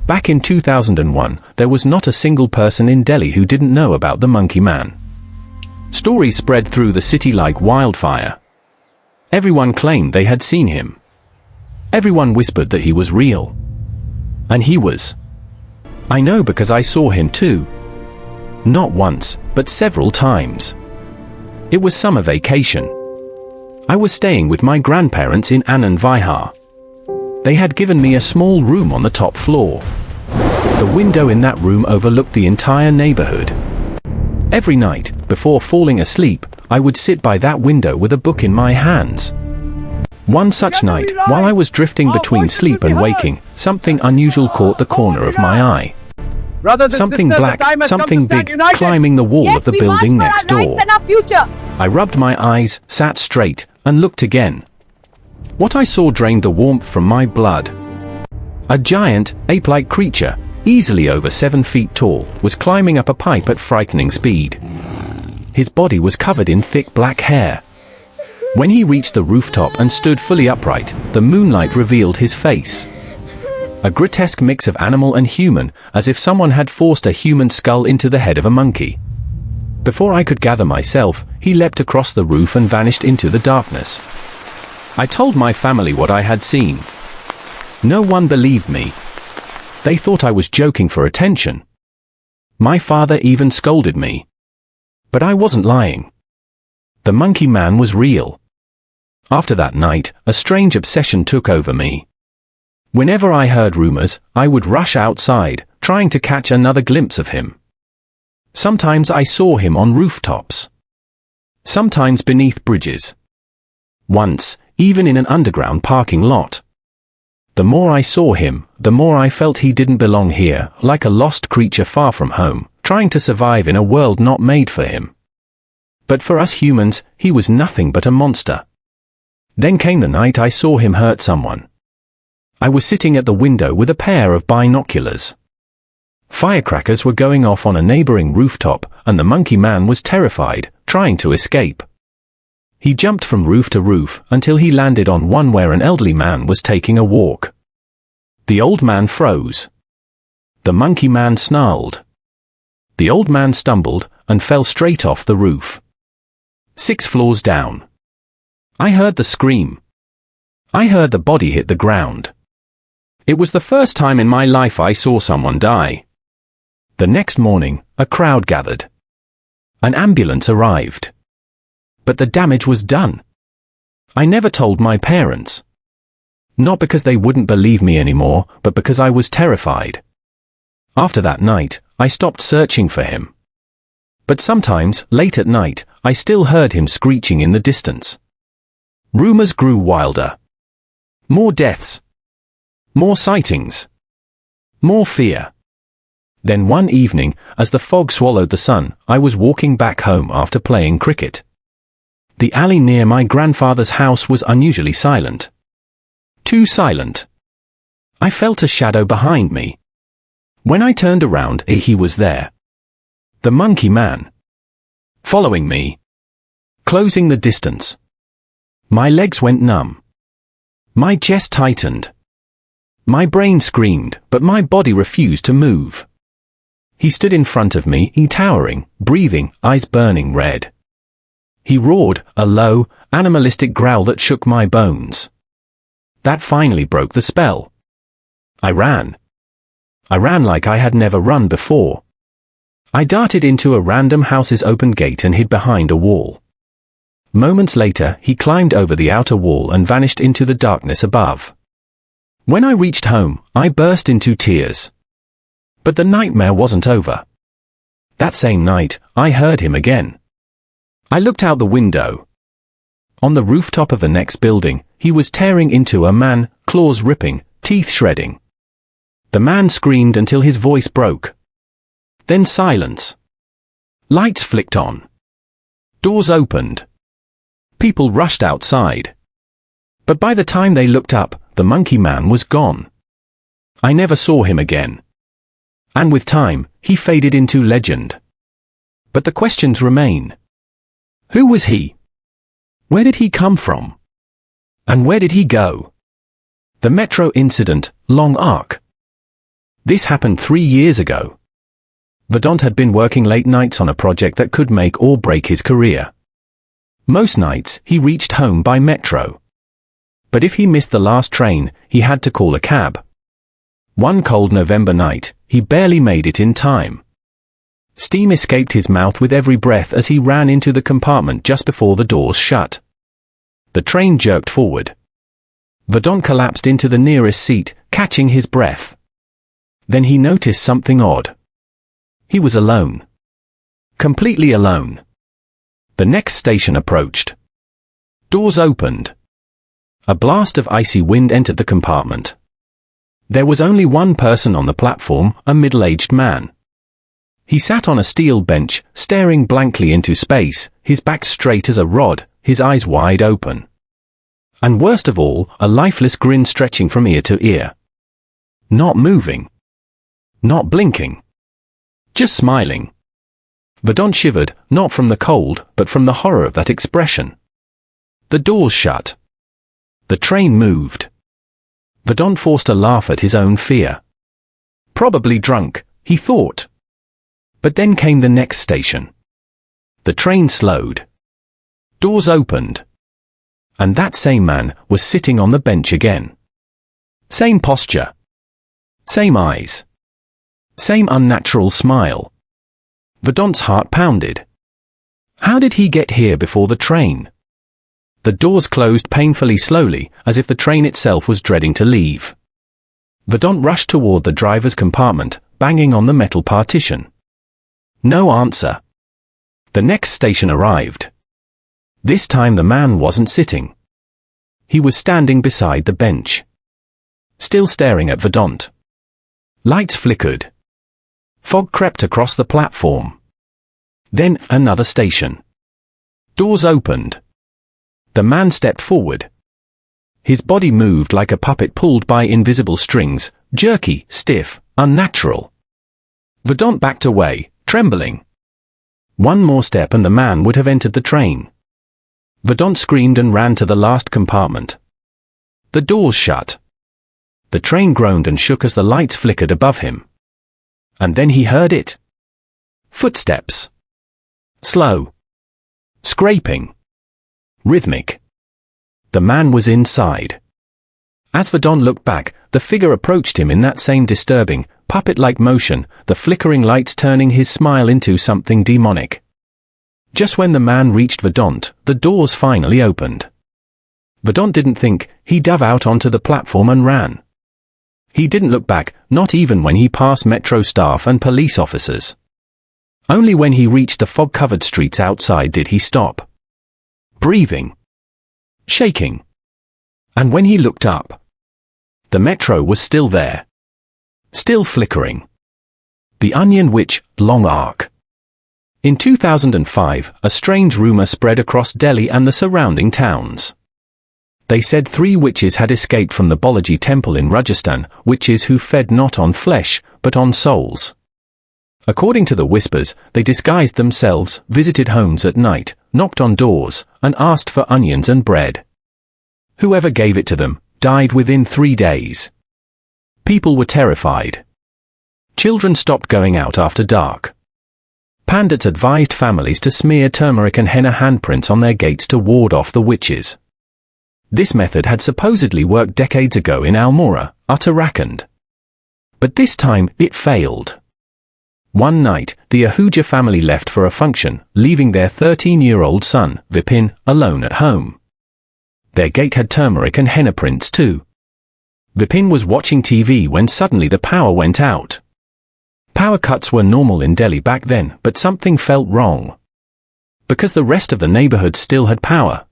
Back in 2001, there was not a single person in Delhi who didn't know about the Monkey Man. Stories spread through the city like wildfire. Everyone claimed they had seen him. Everyone whispered that he was real. And he was. I know because I saw him too. Not once, but several times. It was summer vacation. I was staying with my grandparents in Anand Vihar. They had given me a small room on the top floor. The window in that room overlooked the entire neighborhood. Every night, before falling asleep, I would sit by that window with a book in my hands. One such night, while I was drifting between sleep and waking, something unusual caught the corner of my eye. Something black, something big, climbing the wall of the building next door. I rubbed my eyes, sat straight, and looked again. What I saw drained the warmth from my blood. A giant, ape-like creature, easily over 7 feet tall, was climbing up a pipe at frightening speed. His body was covered in thick black hair. When he reached the rooftop and stood fully upright, the moonlight revealed his face. A grotesque mix of animal and human, as if someone had forced a human skull into the head of a monkey. Before I could gather myself, he leapt across the roof and vanished into the darkness. I told my family what I had seen. No one believed me. They thought I was joking for attention. My father even scolded me. But I wasn't lying. The Monkey Man was real. After that night, a strange obsession took over me. Whenever I heard rumors, I would rush outside, trying to catch another glimpse of him. Sometimes I saw him on rooftops. Sometimes beneath bridges. Once, even in an underground parking lot. The more I saw him, the more I felt he didn't belong here, like a lost creature far from home, trying to survive in a world not made for him. But for us humans, he was nothing but a monster. Then came the night I saw him hurt someone. I was sitting at the window with a pair of binoculars. Firecrackers were going off on a neighboring rooftop, and the Monkey Man was terrified, trying to escape. He jumped from roof to roof until he landed on one where an elderly man was taking a walk. The old man froze. The Monkey Man snarled. The old man stumbled and fell straight off the roof. 6 floors down. I heard the scream. I heard the body hit the ground. It was the first time in my life I saw someone die. The next morning, a crowd gathered. An ambulance arrived. But the damage was done. I never told my parents. Not because they wouldn't believe me anymore, but because I was terrified. After that night, I stopped searching for him. But sometimes, late at night, I still heard him screeching in the distance. Rumors grew wilder. More deaths. More sightings. More fear. Then one evening, as the fog swallowed the sun, I was walking back home after playing cricket. The alley near my grandfather's house was unusually silent. Too silent. I felt a shadow behind me. When I turned around, he was there. The Monkey Man. Following me. Closing the distance. My legs went numb. My chest tightened. My brain screamed, but my body refused to move. He stood in front of me, towering, breathing, eyes burning red. He roared, a low, animalistic growl that shook my bones. That finally broke the spell. I ran. I ran like I had never run before. I darted into a random house's open gate and hid behind a wall. Moments later, he climbed over the outer wall and vanished into the darkness above. When I reached home, I burst into tears. But the nightmare wasn't over. That same night, I heard him again. I looked out the window. On the rooftop of the next building, he was tearing into a man, claws ripping, teeth shredding. The man screamed until his voice broke. Then silence. Lights flicked on. Doors opened. People rushed outside. But by the time they looked up, the Monkey Man was gone. I never saw him again. And with time, he faded into legend. But the questions remain. Who was he? Where did he come from? And where did he go? The Metro Incident, Long Arc. This happened 3 years ago. Vedant had been working late nights on a project that could make or break his career. Most nights, he reached home by metro. But if he missed the last train, he had to call a cab. One cold November night, he barely made it in time. Steam escaped his mouth with every breath as he ran into the compartment just before the doors shut. The train jerked forward. Vedant collapsed into the nearest seat, catching his breath. Then he noticed something odd. He was alone. Completely alone. The next station approached. Doors opened. A blast of icy wind entered the compartment. There was only one person on the platform, a middle-aged man. He sat on a steel bench, staring blankly into space, his back straight as a rod, his eyes wide open. And worst of all, a lifeless grin stretching from ear to ear. Not moving. Not blinking. Just smiling. Vedant shivered, not from the cold, but from the horror of that expression. The doors shut. The train moved. Vedant forced a laugh at his own fear. Probably drunk, he thought. But then came the next station. The train slowed. Doors opened. And that same man was sitting on the bench again. Same posture. Same eyes. Same unnatural smile. Vedant's heart pounded. How did he get here before the train? The doors closed painfully slowly, as if the train itself was dreading to leave. Vedant rushed toward the driver's compartment, banging on the metal partition. No answer. The next station arrived. This time the man wasn't sitting. He was standing beside the bench. Still staring at Vedant. Lights flickered. Fog crept across the platform. Then, another station. Doors opened. The man stepped forward. His body moved like a puppet pulled by invisible strings, jerky, stiff, unnatural. Vedant backed away, trembling. One more step and the man would have entered the train. Vedant screamed and ran to the last compartment. The doors shut. The train groaned and shook as the lights flickered above him. And then he heard it. Footsteps. Slow. Scraping. Rhythmic. The man was inside. As Vedant looked back, the figure approached him in that same disturbing, puppet-like motion, the flickering lights turning his smile into something demonic. Just when the man reached Vedant, the doors finally opened. Vedant didn't think, he dove out onto the platform and ran. He didn't look back, not even when he passed metro staff and police officers. Only when he reached the fog-covered streets outside did he stop. Breathing. Shaking. And when he looked up, the metro was still there. Still flickering. The Onion Witch, Long Arc. In 2005, a strange rumor spread across Delhi and the surrounding towns. They said 3 witches had escaped from the Balaji temple in Rajasthan, witches who fed not on flesh, but on souls. According to the whispers, they disguised themselves, visited homes at night, knocked on doors, and asked for onions and bread. Whoever gave it to them died within 3 days. People were terrified. Children stopped going out after dark. Pandits advised families to smear turmeric and henna handprints on their gates to ward off the witches. This method had supposedly worked decades ago in Almora, Uttarakhand. But this time, it failed. One night, the Ahuja family left for a function, leaving their 13-year-old son, Vipin, alone at home. Their gate had turmeric and henna prints too. Vipin was watching TV when suddenly the power went out. Power cuts were normal in Delhi back then, but something felt wrong. Because the rest of the neighborhood still had power.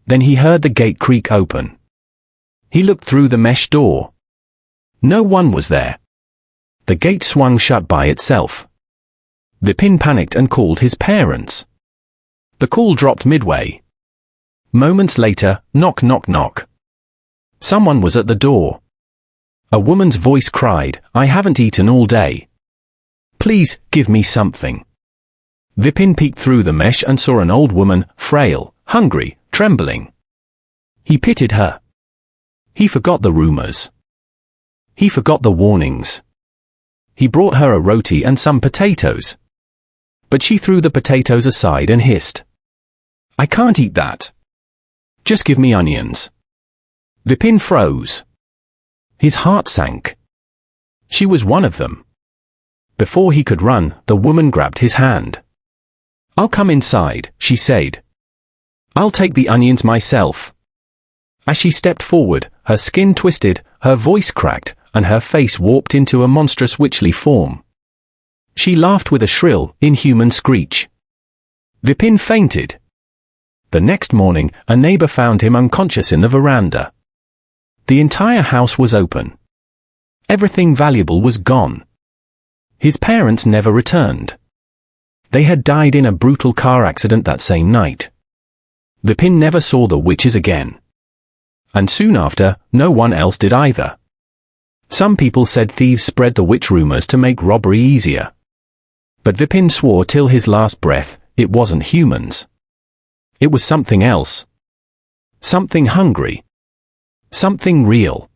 Then he heard the gate creak open. He looked through the mesh door. No one was there. The gate swung shut by itself. Vipin panicked and called his parents. The call dropped midway. Moments later, knock knock knock. Someone was at the door. A woman's voice cried, "I haven't eaten all day. Please, give me something." Vipin peeked through the mesh and saw an old woman, frail, hungry, trembling. He pitied her. He forgot the rumors. He forgot the warnings. He brought her a roti and some potatoes. But she threw the potatoes aside and hissed, "I can't eat that. Just give me onions." Vipin froze. His heart sank. She was one of them. Before he could run, the woman grabbed his hand. "I'll come inside," she said. "I'll take the onions myself." As she stepped forward, her skin twisted, her voice cracked, and her face warped into a monstrous witchly form. She laughed with a shrill, inhuman screech. Vipin fainted. The next morning, a neighbor found him unconscious in the veranda. The entire house was open. Everything valuable was gone. His parents never returned. They had died in a brutal car accident that same night. Vipin never saw the witches again. And soon after, no one else did either. Some people said thieves spread the witch rumors to make robbery easier. But Vipin swore till his last breath, it wasn't humans. It was something else. Something hungry. Something real.